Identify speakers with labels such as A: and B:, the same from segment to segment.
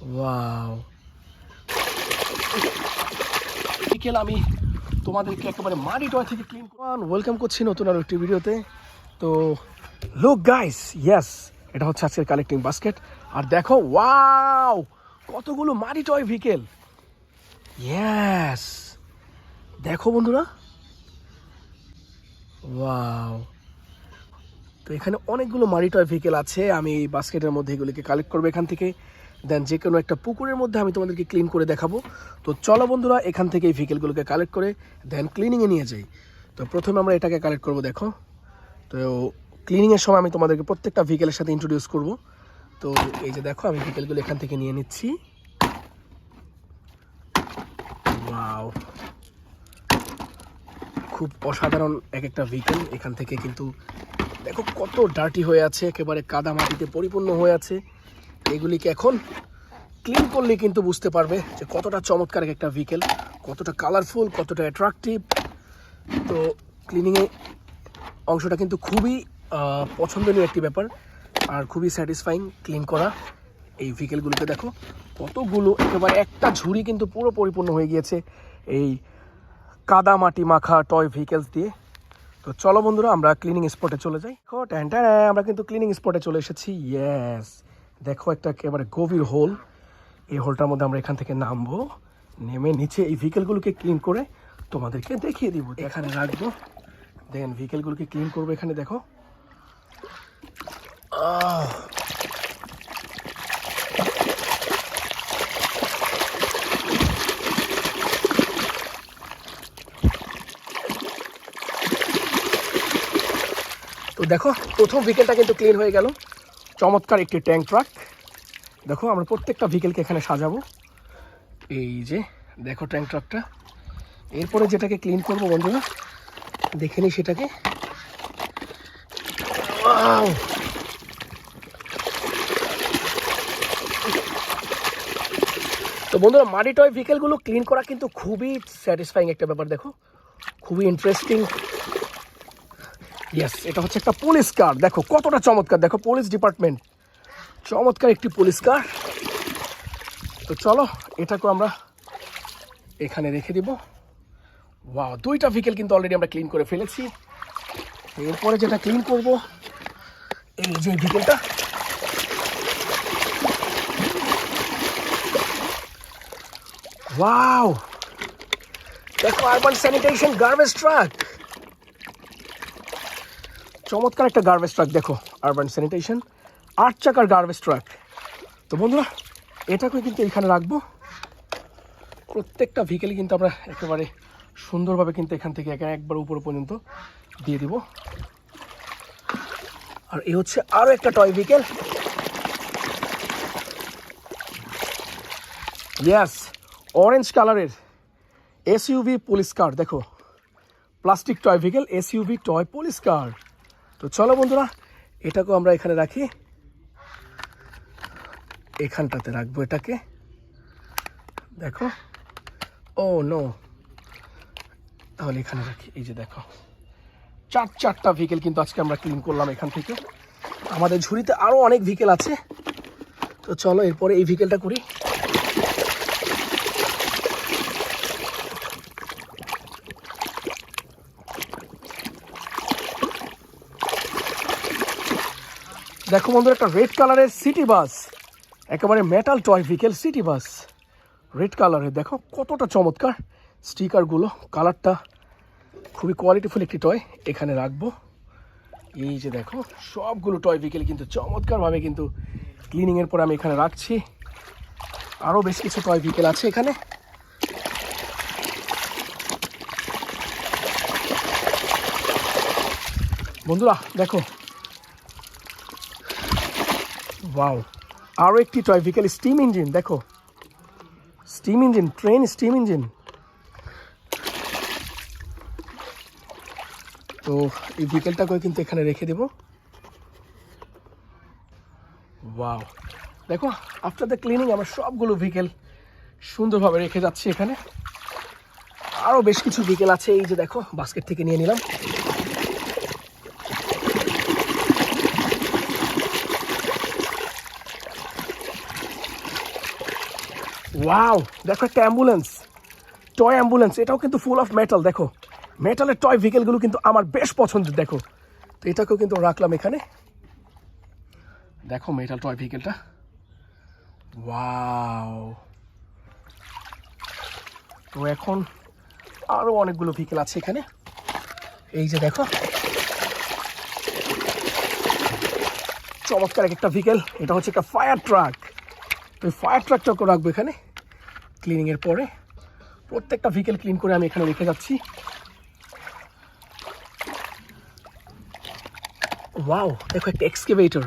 A: Wow, বিকেল আমি তোমাদেরকে একেবারে মাটি টয় থেকে ক্লিন ওয়েলকাম করছি নতুন আরো একটি ভিডিওতে। তো লুক গাইস, ইয়েস, এটা হচ্ছে আজকের কালেক্টিং বাস্কেট। আর দেখো, ওয়াও, কতগুলো মাটি টয় ভিকেল। ইয়েস, দেখো বন্ধুরা, ওয়াও। তো এখানে অনেকগুলো মাটি টয় ভিকেল আছে। আমি এই বাস্কেটের মধ্যে এগুলিকে কালেক্ট করবো এখান থেকে, দেন যে কোনো একটা পুকুরের মধ্যে আমি তোমাদেরকে ক্লিন করে দেখাবো। তো চলো বন্ধুরা, এখান থেকে এই ভিকেলগুলোকে কালেক্ট করে দেন ক্লিনিংয়ে নিয়ে যাই। তো প্রথমে আমরা এটাকে কালেক্ট করব। দেখো, তো ক্লিনিংয়ের সময় আমি তোমাদেরকে প্রত্যেকটা ভিকেলের সাথে ইন্ট্রোডিউস করব। তো এই যে দেখো, আমি ভিকেলগুলো এখান থেকে নিয়ে নিচ্ছি। ওয়াও, খুব অসাধারণ এক একটা ভিকেল। এখান থেকে কিন্তু দেখো কত ডার্টি হয়ে আছে, একেবারে কাদা মাটিতে পরিপূর্ণ হয়ে আছে। এগুলিকে এখন ক্লিন করলে কিন্তু বুঝতে পারবে যে কতটা চমৎকার একটা ভিকেল, কতটা কালারফুল, কতটা অ্যাট্রাকটিভ। তো ক্লিনিংয়ে অংশটা কিন্তু খুবই পছন্দনীয় একটি ব্যাপার আর খুবই স্যাটিসফাইং ক্লিন করা। এই ভিকেলগুলোকে দেখো কতগুলো, একেবারে একটা ঝুড়ি কিন্তু পুরো পরিপূর্ণ হয়ে গিয়েছে এই কাদা মাটি মাখা টয় ভিকেলস দিয়ে। তো চলো বন্ধুরা, আমরা ক্লিনিং স্পটে চলে যাই। আমরা কিন্তু ক্লিনিং স্পটে চলে এসেছি। ইয়েস, দেখো একটা একেবারে গভীর হোল। এই হোলটার মধ্যে আমরা এখান থেকে নামবো, নেমে নিচে এই ভিকেলগুলোকে ক্লিন করে তোমাদেরকে দেখিয়ে দিব। এখানে রাখবো, দেন ভিকেলগুলোকে ক্লিন করবো। এখানে দেখো, তো দেখো প্রথম ভিকেলটা কিন্তু ক্লিন হয়ে গেল। চমৎকার একটি ট্যাঙ্ক ট্রাক। দেখো আমরা প্রত্যেকটা ভিকেলকে এখানে সাজাবো। এই যে দেখো ট্যাঙ্ক ট্রাকটা। এরপরে যেটাকে ক্লিন করবো বন্ধুরা, দেখে নিই সেটাকে। তো বন্ধুরা, মাটি টয় ভিকেলগুলো ক্লিন করা কিন্তু খুবই স্যাটিসফাইং একটা ব্যাপার। দেখো, খুবই ইন্টারেস্টিং। ইয়েস, এটা হচ্ছে একটা পুলিশ কার। দেখো কতটা চমৎকার, দেখো পুলিশ ডিপার্টমেন্ট, চমৎকার একটি পুলিশ কার। তো চলো এটাকে আমরা এখানে রেখে দিব। ওয়াও, দুইটা ভিকেল কিন্তু অলরেডি আমরা ক্লিন করে ফেলেছি। এরপরে যেটা ক্লিন করব, এই যে ভিকেলটা। ওয়াও, দেখো আরবান স্যানিটেশন গার্বেজ ট্রাক, চমৎকার একটা গার্বেজ ট্রাক। দেখো আরবান স্যানিটেশন 8 চাকার গার্বেজ ট্রাক। তো বন্ধুরা, এটাকে কিন্তু এখানে রাখবো। প্রত্যেকটা ভিকেলই কিন্তু আমরা একেবারে সুন্দরভাবে কিন্তু এখান থেকে একবার উপর পর্যন্ত দিয়ে দিব। আর এই হচ্ছে আরো একটা টয় ভিকেল। ইয়েস, অরেঞ্জ কালারের এসইউভি পুলিশ কার। দেখো plastic toy ভিকেল, SUV toy police কার। তো চলো বন্ধুরা, এটাকেও আমরা এখানে রাখি, এখানটাতে রাখবো এটাকে। দেখো, ও নো, তাহলে এখানে রাখি। এই যে দেখো, চারটা ভিকেল কিন্তু আজকে আমরা ক্লিন করলাম এখান থেকে। আমাদের ঝুড়িতে আরো অনেক ভিকেল আছে। তো চলো এরপরে এই ভিকেলটা করি। দেখো বন্ধুরা, একটা রেড কালারের সিটি বাস, একেবারে metal toy ভিকেল city bus, red কালারের। দেখো কতটা চমৎকার স্টিকারগুলো, কালারটা খুবই কোয়ালিটিফুল একটি টয়। এখানে রাখবো। এই যে দেখো, সবগুলো টয় ভিকেল কিন্তু চমৎকারভাবে কিন্তু ক্লিনিংয়ের পর আমি এখানে রাখছি। আরও বেশ কিছু টয় ভিকেল আছে এখানে। বন্ধুরা দেখো, ওয়াও, আরও একটি টয় ভিকেল স্টিম ইঞ্জিন। দেখো steam engine, train steam engine. তো এই ভিকেলটাকে কিন্তু এখানে রেখে দেব। ওয়াও, দেখো আফটার দ্য ক্লিনিং আমরা সবগুলো ভিকেল সুন্দরভাবে রেখে যাচ্ছি এখানে। আরও বেশ কিছু ভিকেল আছে। এই যে দেখো, বাস্কেট থেকে নিয়ে নিলাম। ওয়াও, দেখো একটা অ্যাম্বুলেন্স, টয় অ্যাম্বুলেন্স, এটাও কিন্তু ফুল অফ মেটাল। দেখো মেটালের টয় ভেহিকেলগুলো কিন্তু আমার বেশ পছন্দের। দেখো তো এটাকেও কিন্তু রাখলাম এখানে। দেখো মেটাল টয় ভেহিকেলটা, ওয়াও। তো এখন আরও অনেকগুলো ভেহিকেল আছে এখানে। এই যে দেখো চমৎকার একটা ভেহিকেল, এটা হচ্ছে একটা ফায়ার ট্রাক। তো এই ফায়ার ট্রাকটাকে রাখবো এখানে ক্লিনিংয়ের পরে। প্রত্যেকটা ভেহিকেল ক্লিন করে আমি এখানে রেখে যাচ্ছি। ওয়াও, দেখো একটা এক্সকেভেটর।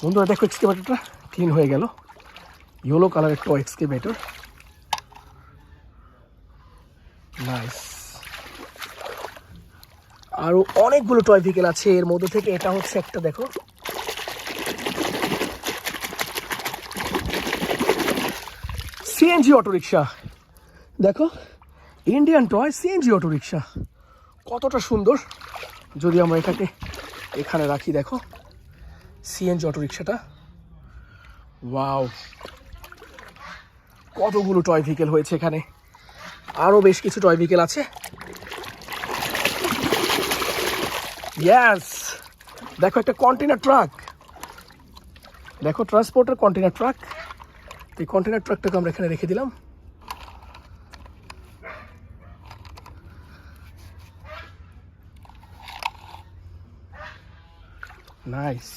A: বন্ধুরা দেখো এক্সকেভেটরটা ক্লিন হয়ে গেল, ইয়েলো কালারের টয় এক্সকেভেটর, নাইস। আরও অনেকগুলো টয় ভেহিকেল আছে এর মধ্যে থেকে। এটা হচ্ছে একটা, দেখো সিএনজি অটোরিকশা। দেখো ইন্ডিয়ান টয় সিএনজি অটোরিকশা, কতটা সুন্দর। যদি আমরা এটাকে এখানে রাখি, দেখো সিএনজি অটোরিকশাটা, ওয়াও। কতগুলো টয় ভেহিকেল হয়েছে এখানে, আরও বেশ কিছু টয় ভেহিকেল আছে। ইয়েস, দেখো একটা কন্টেনার ট্রাক, দেখো ট্রান্সপোর্টের কন্টেনার ট্রাক। এই কন্টেনার ট্রাকটাকে আমরা এখানে রেখে দিলাম। নাইস।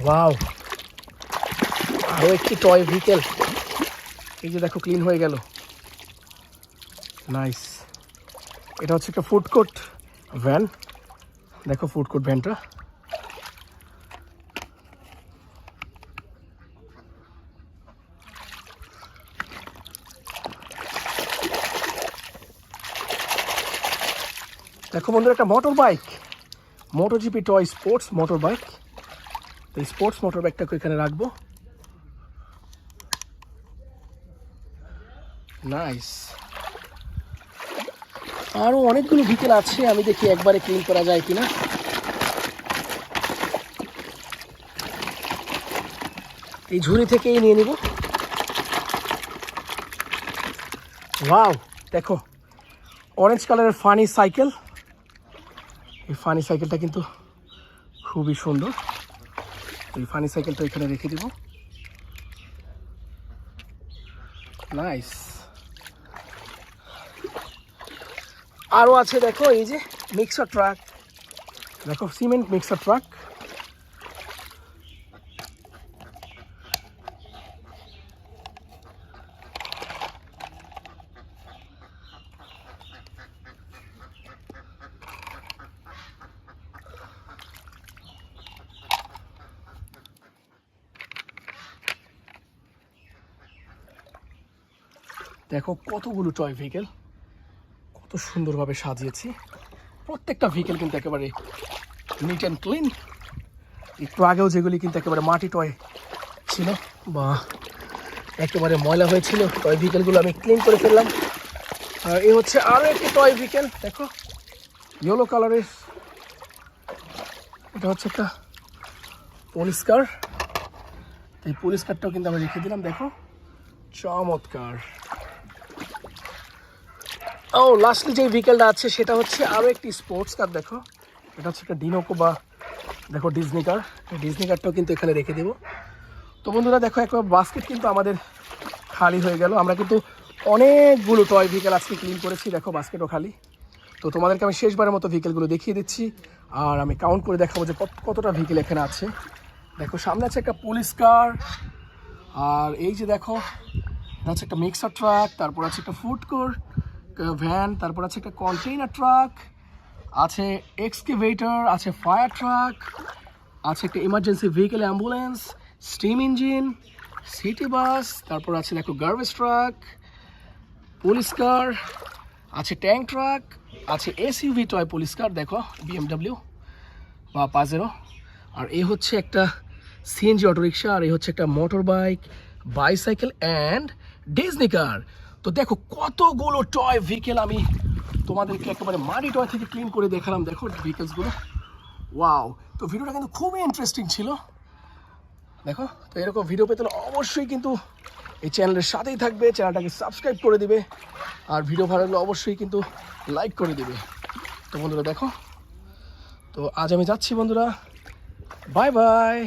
A: ওয়াও, আরও একটি টয় ভেহিকেল, এই যে দেখো ক্লিন হয়ে গেল, নাইস। এটা হচ্ছে একটা ফুড কোর্ট ভ্যান, দেখো ফুড কোর্ট ভ্যানটা। দেখো বন্ধুরা একটা motor bike, motor GP toy sports motor bike. এই স্পোর্টস মোটর বাইকটাকে এখানে রাখবো, নাইস। আরও অনেকগুলো ভেহিকেল আছে, আমি দেখি একবারে ক্লিন করা যায় কিনা। এই ঝুড়ি থেকেই নিয়ে নিব। ওয়াও, দেখো অরেঞ্জ কালারের ফানি সাইকেল। এই ফানি সাইকেলটা কিন্তু খুবই সুন্দর। এই ফানি সাইকেলটা এখানে রেখে দিব, নাইস। আরও আছে দেখো এই যে মিক্সার ট্রাক, দেখো সিমেন্ট মিক্সার ট্রাক। দেখো কতগুলো টয় ভেহিকেল, কত সুন্দরভাবে সাজিয়েছি। প্রত্যেকটা ভেহিকেল কিন্তু একেবারে নিট অ্যান্ড ক্লিন। একটু আগেও যেগুলি কিন্তু একেবারে মাটি টয় ছিল বা একেবারে ময়লা হয়েছিল, টয় ভেহিকেলগুলো আমি ক্লিন করে ফেললাম। আর এই হচ্ছে আরও একটি টয় ভেহিকেল, দেখো ইয়েলো কালারের, এটা হচ্ছে একটা পুলিশ কার। এই পুলিশ কারটাও কিন্তু আমরা রেখে দিলাম, দেখো চমৎকার। ও লাস্টলি যে ভেহিকেলটা আছে সেটা হচ্ছে আরও একটি স্পোর্টস কার। দেখো এটা হচ্ছে একটা ডিনোকো বা দেখো ডিজনি কার। ডিজনি কারটাও কিন্তু এখানে রেখে দেবো। তো বন্ধুরা দেখো একটা বাস্কেট কিন্তু আমাদের খালি হয়ে গেল। আমরা কিন্তু অনেকগুলো টয় ভেহিকেল আজকে ক্লিন করেছি, দেখো বাস্কেটও খালি। তো তোমাদেরকে আমি শেষবারের মতো ভেহিকেলগুলো দেখিয়ে দিচ্ছি, আর আমি কাউন্ট করে দেখাবো যে কতটা ভেহিকেল এখানে আছে। দেখো সামনে আছে একটা পুলিশ কার, আর এই যে দেখো এটা হচ্ছে একটা মিক্সার ট্রাক, তারপর আছে একটা ফুড কোর্ট ভ্যান, তারপর আছে একটা কন্টেইনার ট্রাক, আছে এক্সকেভেটর, আছে ফায়ার ট্রাক, আছে একটা emergency vehicle ambulance, steam engine, city bus, তারপর আছে দেখো গার্বেজ ট্রাক, পুলিশ কার, আছে ট্যাঙ্ক ট্রাক, আছে এসইউভি টয় পুলিশ কার, দেখো বিএমডব্লিউ বা পাজেরো। আর এই হচ্ছে একটা সিএনজি অটোরিকশা, আর এই হচ্ছে একটা motor bike, bicycle and Disney car. তো দেখো কতগুলো টয় ভেহিকেল আমি তোমাদেরকে একেবারে মাটি টয় থেকে ক্লিন করে দেখালাম। দেখো ভেহিকেলসগুলো, ওয়াও। তো ভিডিওটা কিন্তু খুবই ইন্টারেস্টিং ছিল। দেখো, তো এরকম ভিডিও পেতে হলে অবশ্যই কিন্তু এই চ্যানেলের সাথেই থাকবে, চ্যানেলটাকে সাবস্ক্রাইব করে দিবে, আর ভিডিও ভালো লাগলে অবশ্যই কিন্তু লাইক করে দিবে। তো বন্ধুরা দেখো, তো আজ আমি যাচ্ছি বন্ধুরা, বাই বাই।